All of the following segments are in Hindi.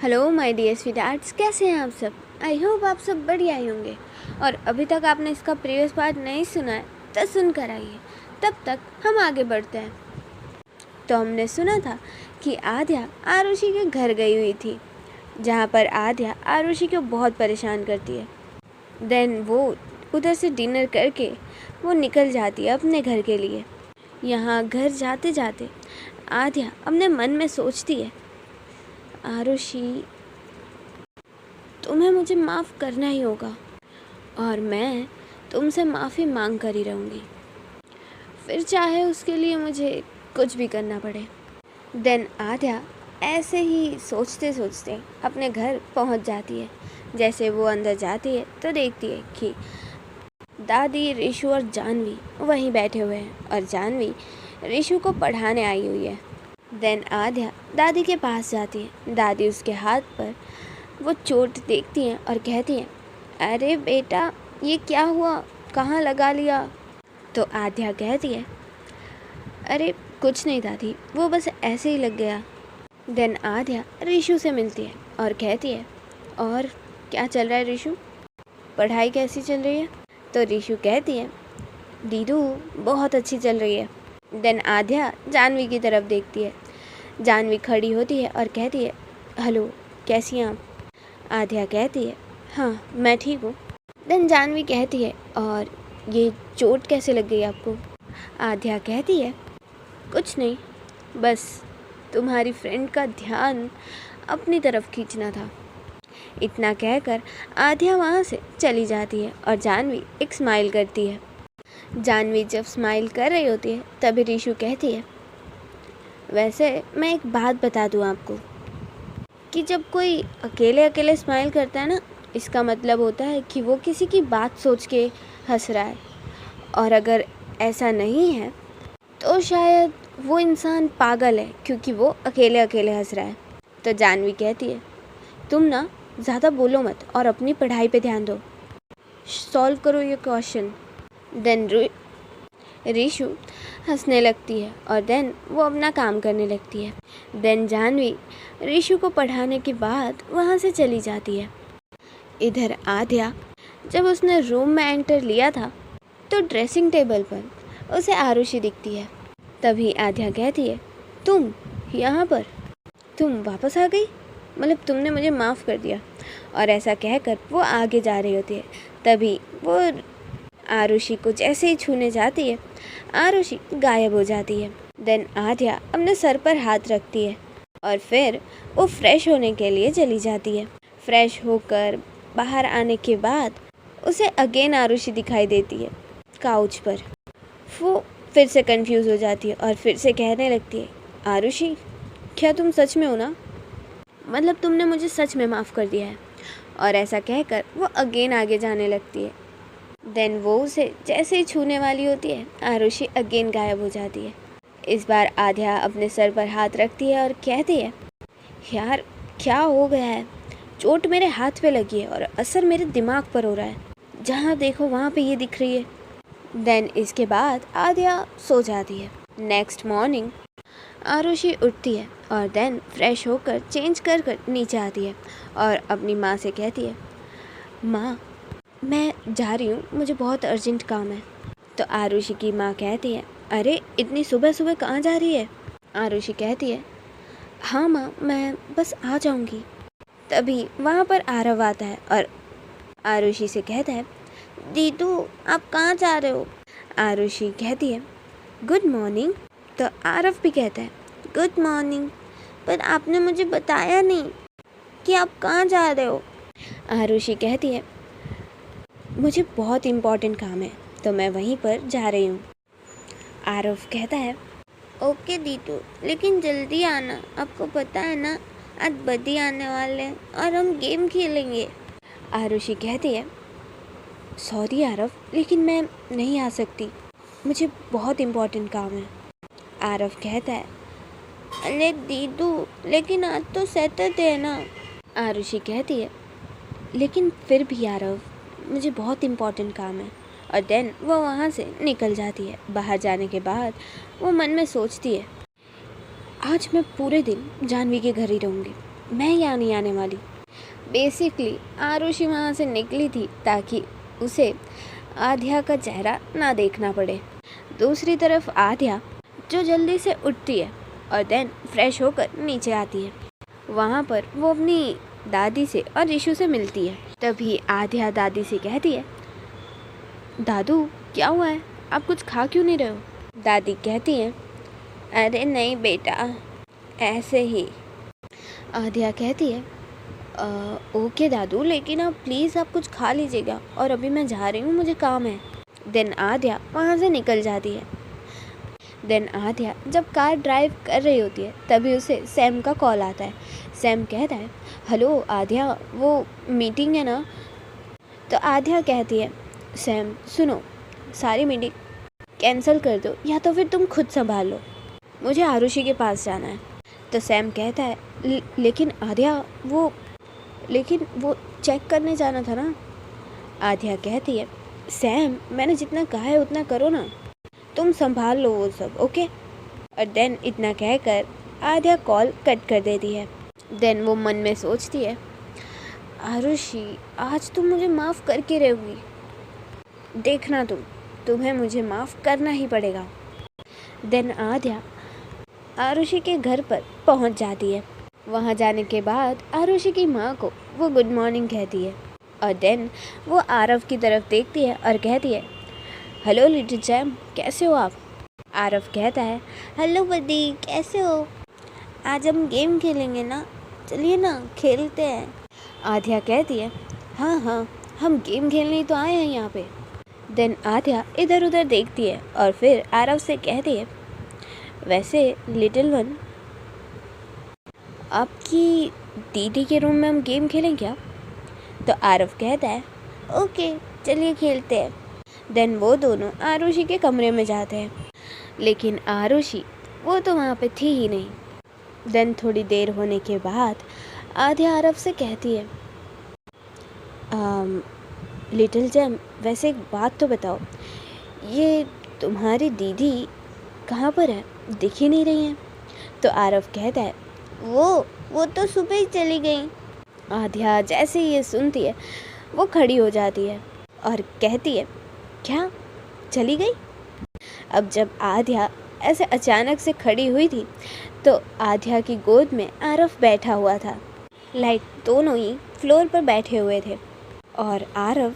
हेलो माय डियर स्वीटार्ट्स, कैसे हैं आप सब। आई होप आप सब बढ़िया ही होंगे। और अभी तक आपने इसका प्रीवियस पार्ट नहीं सुना है तो सुनकर आइए, तब तक हम आगे बढ़ते हैं। तो हमने सुना था कि आद्या आरुषि के घर गई हुई थी, जहाँ पर आद्या आरुषि को बहुत परेशान करती है। देन वो उधर से डिनर करके वो निकल जाती है अपने घर के लिए। यहाँ घर जाते जाते आद्या अपने मन में सोचती है, आरुषि तुम्हें मुझे माफ़ करना ही होगा और मैं तुमसे माफ़ी मांग कर ही रहूँगी, फिर चाहे उसके लिए मुझे कुछ भी करना पड़े। देन आद्या ऐसे ही सोचते सोचते अपने घर पहुँच जाती है। जैसे वो अंदर जाती है तो देखती है कि दादी, रिशु और जानवी वहीं बैठे हुए हैं और जानवी रिशु को पढ़ाने आई हुई है। देन आद्या दादी के पास जाती है। दादी उसके हाथ पर वो चोट देखती हैं और कहती हैं, अरे बेटा ये क्या हुआ, कहाँ लगा लिया। तो आद्या कहती है, अरे कुछ नहीं दादी, वो बस ऐसे ही लग गया। देन आद्या रिशु से मिलती है और कहती है, और क्या चल रहा है रिशु, पढ़ाई कैसी चल रही है। तो रिशु कहती है, दीदू बहुत अच्छी चल रही है। देन आद्या जानवी की तरफ देखती है। जानवी खड़ी होती है और कहती है, हेलो कैसी हैं आप। आद्या कहती है, हाँ मैं ठीक हूँ। देन जानवी कहती है, और ये चोट कैसे लग गई आपको। आद्या कहती है, कुछ नहीं, बस तुम्हारी फ्रेंड का ध्यान अपनी तरफ खींचना था। इतना कहकर आद्या वहाँ से चली जाती है और जानवी एक स्माइल करती है। जानवी जब स्माइल कर रही होती है तभी रिशु कहती है, वैसे मैं एक बात बता दूँ आपको कि जब कोई अकेले अकेले स्माइल करता है ना, इसका मतलब होता है कि वो किसी की बात सोच के हंस रहा है, और अगर ऐसा नहीं है तो शायद वो इंसान पागल है क्योंकि वो अकेले अकेले हंस रहा है। तो जानवी कहती है, तुम ना ज़्यादा बोलो मत और अपनी पढ़ाई पे ध्यान दो, सॉल्व करो ये क्वेश्चन। देन रिशु हंसने लगती है और देन वो अपना काम करने लगती है। देन जानवी रिशु को पढ़ाने के बाद वहाँ से चली जाती है। इधर आद्या जब उसने रूम में एंटर लिया था तो ड्रेसिंग टेबल पर उसे आरुषि दिखती है। तभी आद्या कहती है, तुम यहाँ पर, तुम वापस आ गई, मतलब तुमने मुझे माफ़ कर दिया। और ऐसा कहकर वो आगे जा रही होती है। तभी वो आरुषि को जैसे ही छूने जाती है, आरुषि गायब हो जाती है। देन आद्या अपने सर पर हाथ रखती है और फिर वो फ्रेश होने के लिए चली जाती है। फ्रेश होकर बाहर आने के बाद उसे अगेन आरुषि दिखाई देती है काउच पर। वो फिर से कंफ्यूज हो जाती है और फिर से कहने लगती है, आरुषि क्या तुम सच में हो ना, मतलब तुमने मुझे सच में माफ़ कर दिया है। और ऐसा कहकर वो अगेन आगे जाने लगती है। देन वो उसे जैसे ही छूने वाली होती है, आरुषि अगेन गायब हो जाती है। इस बार आद्या अपने सर पर हाथ रखती है और कहती है, यार क्या हो गया है, चोट मेरे हाथ पे लगी है और असर मेरे दिमाग पर हो रहा है, जहाँ देखो वहाँ पे ये दिख रही है। देन इसके बाद आद्या सो जाती है। नेक्स्ट मॉर्निंग आरुषि उठती है और देन फ्रेश होकर चेंज कर कर नीचे आती है और अपनी माँ से कहती है, माँ मैं जा रही हूँ, मुझे बहुत अर्जेंट काम है। तो आरुषि की माँ कहती है, अरे इतनी सुबह सुबह कहाँ जा रही है। आरुषि कहती है, हाँ माँ मैं बस आ जाऊँगी। तभी वहाँ पर आरव आता है और आरुषि से कहता है, दीदू आप कहाँ जा रहे हो। आरुषि कहती है, गुड मॉर्निंग। तो आरव भी कहता है, गुड मॉर्निंग, पर आपने मुझे बताया नहीं कि आप कहाँ जा रहे हो। आरुषि कहती है, मुझे बहुत इम्पोर्टेंट काम है तो मैं वहीं पर जा रही हूँ। आरव कहता है, ओके दीदू, लेकिन जल्दी आना, आपको पता है ना आज बदी आने वाले हैं और हम गेम खेलेंगे। आरुषि कहती है, सॉरी आरव, लेकिन मैं नहीं आ सकती, मुझे बहुत इम्पोर्टेंट काम है। आरव कहता है, अरे दीदू लेकिन आज तो सैटरडे है ना। आरुषि कहती है, लेकिन फिर भी आरव मुझे बहुत इम्पोर्टेंट काम है। और देन वो वहाँ से निकल जाती है। बाहर जाने के बाद वो मन में सोचती है, आज मैं पूरे दिन जानवी के घर ही रहूँगी, मैं यहाँ नहीं आने वाली। बेसिकली आरुषि वहाँ से निकली थी ताकि उसे आध्या का चेहरा ना देखना पड़े। दूसरी तरफ आध्या जो जल्दी से उठती है और देन फ्रेश होकर नीचे आती है। वहाँ पर वो अपनी दादी से और ऋषु से मिलती है। तभी आध्या दादी से कहती है, दादू क्या हुआ है, आप कुछ खा क्यों नहीं रहे हो? दादी कहती है, अरे नहीं बेटा, ऐसे ही। आध्या कहती है, ओके दादू, लेकिन आप प्लीज़ आप कुछ खा लीजिएगा और अभी मैं जा रही हूँ, मुझे काम है। देन आध्या वहाँ से निकल जाती है। देन आध्या जब कार ड्राइव कर रही होती है तभी उसे सैम का कॉल आता है। सैम कहता है, हेलो आध्या, वो मीटिंग है ना? तो आध्या कहती है, सैम सुनो, सारी मीटिंग कैंसिल कर दो या तो फिर तुम खुद संभाल लो, मुझे आरुषि के पास जाना है। तो सैम कहता है, लेकिन आध्या लेकिन वो चेक करने जाना था ना। आध्या कहती है, सैम मैंने जितना कहा है उतना करो ना, तुम संभाल लो वो सब, ओके? और देन इतना कहकर आध्या कॉल कट कर देती है। देन वो मन में सोचती है, आरुषि आज तुम मुझे माफ़ करके रहोगी, देखना तुम्हें मुझे माफ़ करना ही पड़ेगा। देन आध्या आरुषि के घर पर पहुंच जाती है। वहां जाने के बाद आरुषि की माँ को वो गुड मॉर्निंग कहती है और देन वो आरव की तरफ देखती है और कहती है, हेलो लिटिल चैम, कैसे हो आप? आरव कहता है, हेलो बडी, कैसे हो? आज हम गेम खेलेंगे ना, चलिए ना खेलते हैं। आध्या कहती है, हाँ हाँ, हम गेम खेलने तो आए हैं यहाँ पे। देन आध्या इधर उधर देखती है और फिर आरव से कहती है, वैसे लिटिल वन, आपकी दीदी के रूम में हम गेम खेलें क्या? तो आरव कहता है, ओके चलिए खेलते हैं। देन वो दोनों आरुषि के कमरे में जाते हैं, लेकिन आरुषि वो तो वहाँ पे थी ही नहीं। देन थोड़ी देर होने के बाद आध्या आरव से कहती है, लिटिल जैम, वैसे एक बात तो बताओ, ये तुम्हारी दीदी कहाँ पर है, दिख ही नहीं रही है? तो आरव कहता है, वो तो सुबह ही चली गई। आध्या जैसे ये सुनती है वो खड़ी हो जाती है और कहती है, क्या चली गई? अब जब आध्या ऐसे अचानक से खड़ी हुई थी तो आध्या की गोद में आरव बैठा हुआ था। लाइक दोनों ही फ्लोर पर बैठे हुए थे और आरव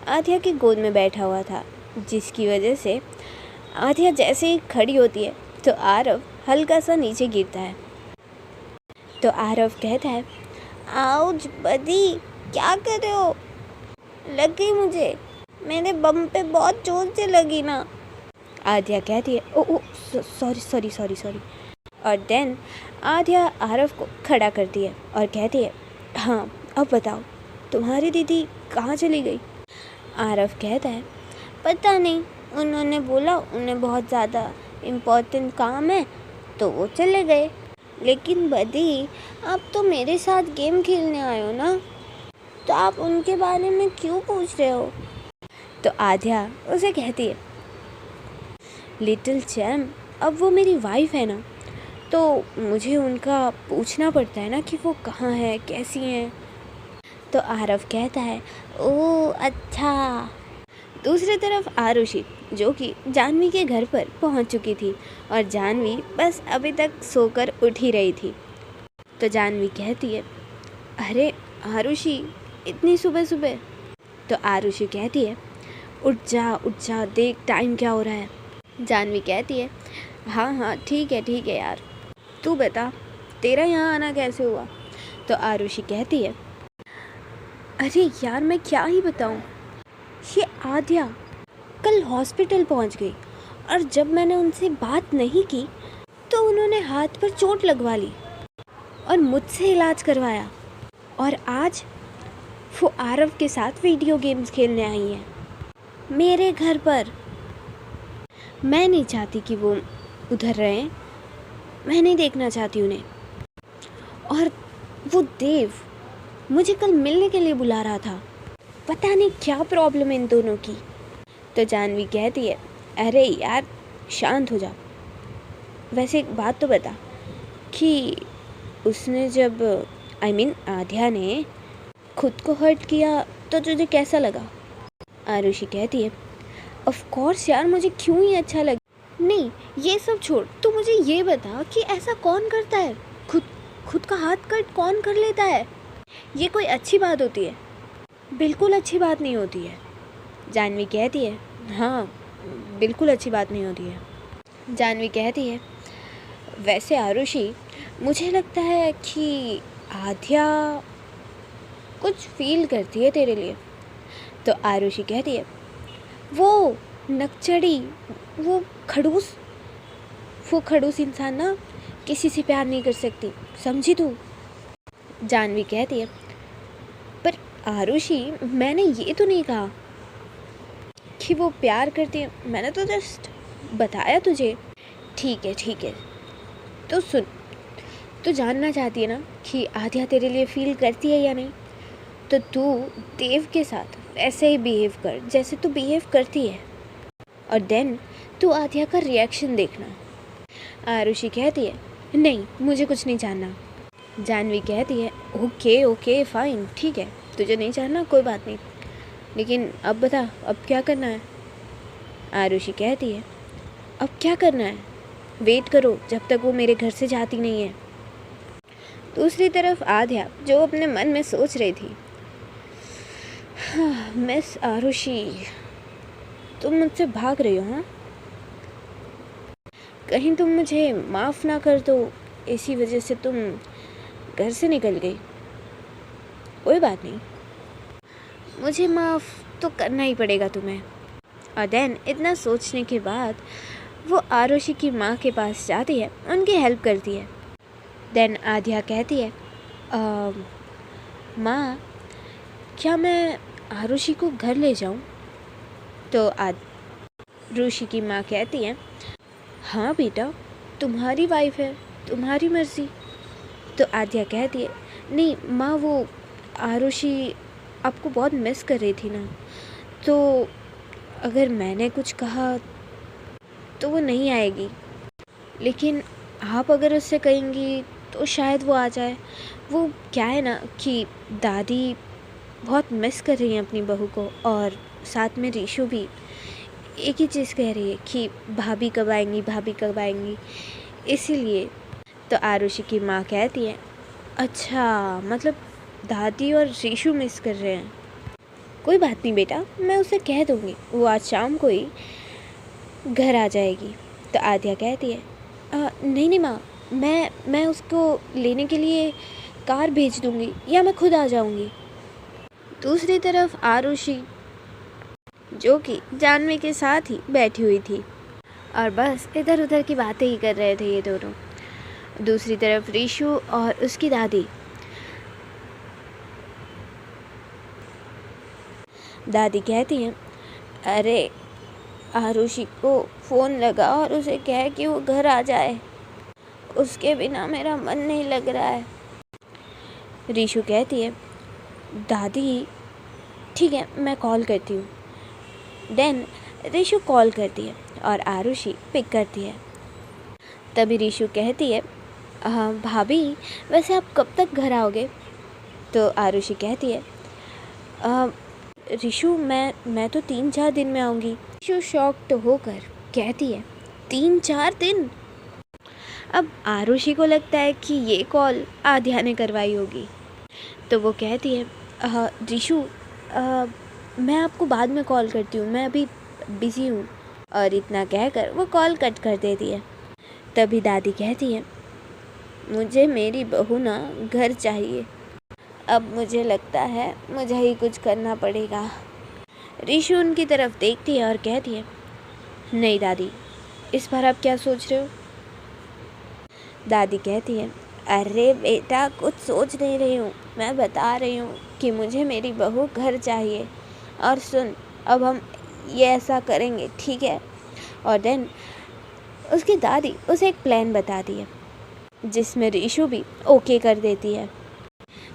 आध्या की गोद में बैठा हुआ था, जिसकी वजह से आध्या जैसे ही खड़ी होती है तो आरव हल्का सा नीचे गिरता है। तो आरव कहता है, आउच बदी, क्या कर रहे हो? लग गई मुझे, मेरे बम पे बहुत जोर से लगी ना। आध्या कहती है, ओ सॉरी। और देन आध्या आरव को खड़ा करती है और कहती है, हाँ अब बताओ, तुम्हारी दीदी कहाँ चली गई? आरव कहता है, पता नहीं, उन्होंने बोला उन्हें बहुत ज़्यादा इम्पोर्टेंट काम है तो वो चले गए। लेकिन बदी, आप तो मेरे साथ गेम खेलने आए हो ना, तो आप उनके बारे में क्यों पूछ रहे हो? तो आध्या उसे कहती है, लिटिल चैम, अब वो मेरी वाइफ है ना, तो मुझे उनका पूछना पड़ता है ना कि वो कहाँ है, कैसी हैं। तो आरव कहता है, ओह अच्छा। दूसरी तरफ आरुषि जो कि जानवी के घर पर पहुंच चुकी थी और जानवी बस अभी तक सोकर उठ ही रही थी। तो जानवी कहती है, अरे आरुषि, इतनी सुबह सुबह? तो आरुषि कहती है, उठ जा, देख टाइम क्या हो रहा है। जानवी कहती है, हाँ ठीक है यार, तू बता तेरा यहाँ आना कैसे हुआ? तो आरुषि कहती है, अरे यार मैं क्या ही बताऊँ, ये आध्या कल हॉस्पिटल पहुंच गई और जब मैंने उनसे बात नहीं की तो उन्होंने हाथ पर चोट लगवा ली और मुझसे इलाज करवाया, और आज वो आरव के साथ वीडियो गेम्स खेलने आई हैं मेरे घर पर। मैं नहीं चाहती कि वो उधर रहें, मैं नहीं देखना चाहती उन्हें। और वो देव मुझे कल मिलने के लिए बुला रहा था, पता नहीं क्या प्रॉब्लम है इन दोनों की। तो जानवी कहती है, अरे यार शांत हो जा, वैसे एक बात तो बता कि उसने जब आध्या ने खुद को हर्ट किया तो तुझे कैसा लगा? आरुषि कहती है, ऑफ कोर्स यार, मुझे क्यों ही अच्छा लगा। नहीं, ये सब छोड़, तू मुझे ये बता कि ऐसा कौन करता है? खुद का हाथ कट कौन कर लेता है? ये कोई अच्छी बात होती है? बिल्कुल अच्छी बात नहीं होती है। जाह्नवी कहती है, हाँ बिल्कुल अच्छी बात नहीं होती है। जाह्नवी कहती है, वैसे आरुषि, मुझे लगता है कि आध्या कुछ फील करती है तेरे लिए। तो आरुषि कहती है, वो नकचड़ी, वो खड़ूस इंसान ना किसी से प्यार नहीं कर सकती, समझी तू? जाह्नवी कहती है, पर आरुषि, मैंने ये तो नहीं कहा कि वो प्यार करती है, मैंने तो जस्ट बताया तुझे। ठीक है, तो सुन, तू जानना चाहती है ना कि आध्या तेरे लिए फील करती है या नहीं, तो तू देव के साथ वैसे ही बिहेव कर जैसे तू बिहेव करती है, और देन तू आध्या का रिएक्शन देखना। आरुषि कहती है, नहीं, मुझे कुछ नहीं जानना। जाह्नवी कहती है, ओके फाइन, ठीक है, तुझे नहीं जानना कोई बात नहीं, लेकिन अब बता, अब क्या करना है? आरुषि कहती है, अब क्या करना है? वेट करो जब तक वो मेरे घर से जाती नहीं है। दूसरी तरफ आध्या जो अपने मन में सोच रही थी, मिस आरुषि, तुम मुझसे भाग रही हो? हाँ, कहीं तुम मुझे माफ़ ना कर दो, इसी वजह से तुम घर से निकल गई। कोई बात नहीं, मुझे माफ़ तो करना ही पड़ेगा तुम्हें। और देन इतना सोचने के बाद वो आरुषि की माँ के पास जाती है, उनकी हेल्प करती है। देन आध्या कहती है, माँ, क्या मैं आरुषि को घर ले जाऊँ? तो आरुषि की माँ कहती है, हाँ बेटा, तुम्हारी वाइफ है, तुम्हारी मर्ज़ी। तो आध्या कहती है, नहीं माँ, वो आरुषि आपको बहुत मिस कर रही थी ना, तो अगर मैंने कुछ कहा तो वो नहीं आएगी, लेकिन आप अगर उससे कहेंगी तो शायद वो आ जाए। वो क्या है ना कि दादी बहुत मिस कर रही हैं अपनी बहू को, और साथ में रीशु भी एक ही चीज़ कह रही है कि भाभी कब आएंगी, इसीलिए। तो आरुषि की माँ कहती है, अच्छा, मतलब दादी और रीशु मिस कर रहे हैं। कोई बात नहीं बेटा, मैं उसे कह दूँगी, वो आज शाम को ही घर आ जाएगी। तो आध्या कहती है, नहीं माँ, मैं उसको लेने के लिए कार भेज दूँगी, या मैं खुद आ जाऊँगी। दूसरी तरफ आरुषि, जो कि जाह्नवी के साथ ही बैठी हुई थी और बस इधर उधर की बातें ही कर रहे थे ये दोनों। दूसरी तरफ रीशु और उसकी दादी कहती हैं, अरे आरुषि को फ़ोन लगा और उसे कह कि वो घर आ जाए, उसके बिना मेरा मन नहीं लग रहा है। रीशु कहती है, दादी ठीक है, मैं कॉल करती हूँ। देन रीशु कॉल करती है और आरुषि पिक करती है। तभी रीशु कहती है, भाभी, वैसे आप कब तक घर आओगे? तो आरुषि कहती है, रीशु, मैं तो 3-4 दिन में आऊँगी। रीशु शॉक्ड होकर कहती है, 3-4 दिन? अब आरुषि को लगता है कि ये कॉल आध्या ने करवाई होगी, तो वो कहती है, रीशु, मैं आपको बाद में कॉल करती हूँ, मैं अभी बिज़ी हूँ। और इतना कहकर वो कॉल कट कर देती है। तभी दादी कहती है, मुझे मेरी बहू ना घर चाहिए, अब मुझे लगता है मुझे ही कुछ करना पड़ेगा। रीशु उनकी तरफ देखती है और कहती है, नहीं दादी, इस बार आप क्या सोच रहे हो? दादी कहती है, अरे बेटा, कुछ सोच नहीं रही हूँ, मैं बता रही हूँ कि मुझे मेरी बहू घर चाहिए। और सुन, अब हम ये ऐसा करेंगे, ठीक है? और देन उसकी दादी उसे एक प्लान बताती है, जिसमें रीशु भी ओके कर देती है।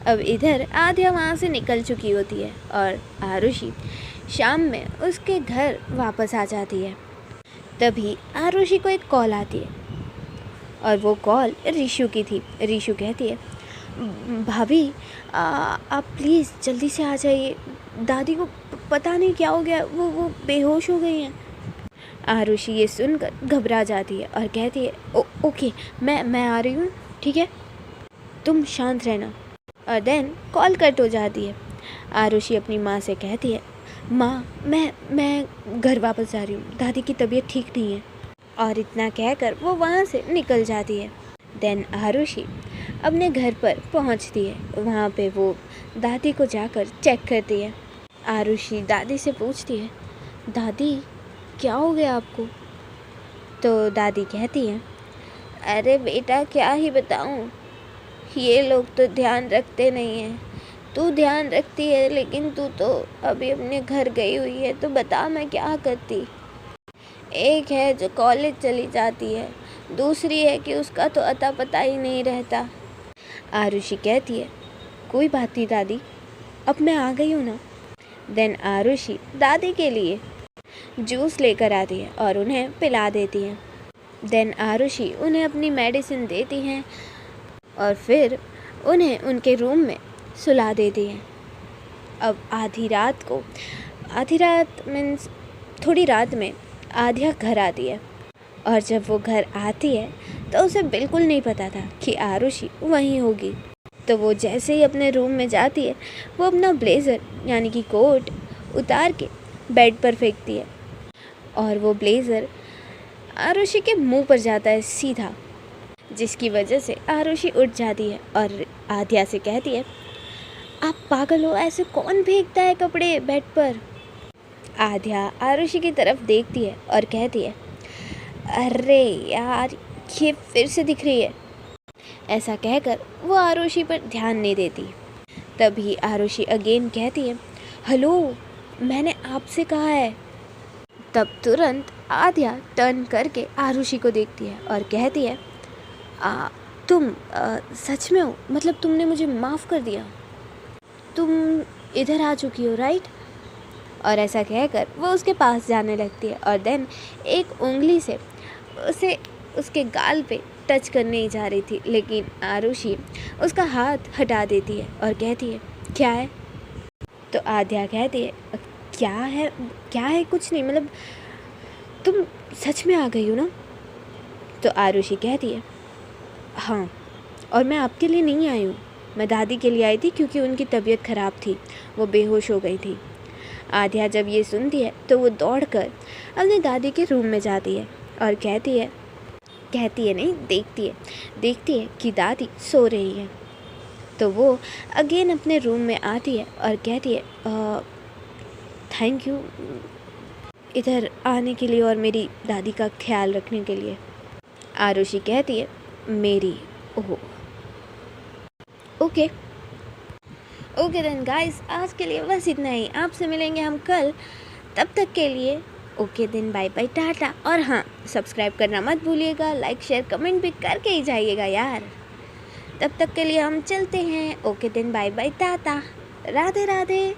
अब इधर आध्या वहाँ से निकल चुकी होती है और आरुषि शाम में उसके घर वापस आ जाती है। तभी आरुषि को एक कॉल आती है और वो कॉल रीशु की थी। रीशु कहती है, भाभी आप प्लीज़ जल्दी से आ जाइए, दादी को पता नहीं क्या हो गया, वो बेहोश हो गई हैं। आरुषि ये सुनकर घबरा जाती है और कहती है ओके मैं आ रही हूँ, ठीक है, तुम शांत रहना। और देन कॉल कट हो जाती है। आरुषि अपनी माँ से कहती है माँ मैं घर वापस जा रही हूँ, दादी की तबीयत ठीक नहीं है। और इतना कहकर वो वहाँ से निकल जाती है। देन आरुषि अपने घर पर पहुँचती है। वहाँ पे वो दादी को जाकर चेक करती है। आरुषि दादी से पूछती है दादी क्या हो गया आपको? तो दादी कहती है अरे बेटा क्या ही बताऊँ, ये लोग तो ध्यान रखते नहीं हैं, तू ध्यान रखती है लेकिन तू तो अभी अपने घर गई हुई है, तो बता मैं क्या करती। एक है जो कॉलेज चली जाती है, दूसरी है कि उसका तो अता पता ही नहीं रहता। आरुषि कहती है कोई बात नहीं दादी, अब मैं आ गई हूँ ना। देन आरुषि दादी के लिए जूस लेकर आती है और उन्हें पिला देती है। देन आरुषि उन्हें अपनी मेडिसिन देती हैं और फिर उन्हें उनके रूम में सुला देती हैं। अब आधी रात मीन्स थोड़ी रात में आध्या घर आती है। और जब वो घर आती है तो उसे बिल्कुल नहीं पता था कि आरुषि वहीं होगी। तो वो जैसे ही अपने रूम में जाती है वो अपना ब्लेज़र यानी कि कोट उतार के बेड पर फेंकती है और वो ब्लेज़र आरुषि के मुंह पर जाता है सीधा, जिसकी वजह से आरुषि उठ जाती है और आध्या से कहती है आप पागल हो, ऐसे कौन फेंकता है कपड़े बेड पर। आध्या आरुषि की तरफ देखती है और कहती है अरे यार ये फिर से दिख रही है। ऐसा कहकर वो आरुषि पर ध्यान नहीं देती। तभी आरुषि अगेन कहती है हेलो मैंने आपसे कहा है। तब तुरंत आध्या टर्न करके आरुषि को देखती है और कहती है तुम सच में हो, मतलब तुमने मुझे माफ़ कर दिया, तुम इधर आ चुकी हो राइट। और ऐसा कहकर वो उसके पास जाने लगती है और देन एक उंगली से उसे उसके गाल पे टच करने ही जा रही थी, लेकिन आरुषि उसका हाथ हटा देती है और कहती है क्या है। तो आध्या कहती है क्या है कुछ नहीं, मतलब तुम सच में आ गई हो ना। तो आरुषि कहती है हाँ, और मैं आपके लिए नहीं आई हूँ, मैं दादी के लिए आई थी क्योंकि उनकी तबीयत ख़राब थी, वो बेहोश हो गई थी। आध्या जब ये सुनती है तो वो दौड़कर अपनी दादी के रूम में जाती है और देखती है कि दादी सो रही है। तो वो अगेन अपने रूम में आती है और कहती है थैंक यू इधर आने के लिए और मेरी दादी का ख्याल रखने के लिए। आरुषि कहती है मेरी ओह ओके देन गाइस, आज के लिए बस इतना ही। आपसे मिलेंगे हम कल, तब तक के लिए okay then bye bye tata. और हाँ, सब्सक्राइब करना मत भूलिएगा, लाइक शेयर कमेंट भी करके ही जाइएगा यार। तब तक के लिए हम चलते हैं। Okay then bye bye tata, Radhe Radhe.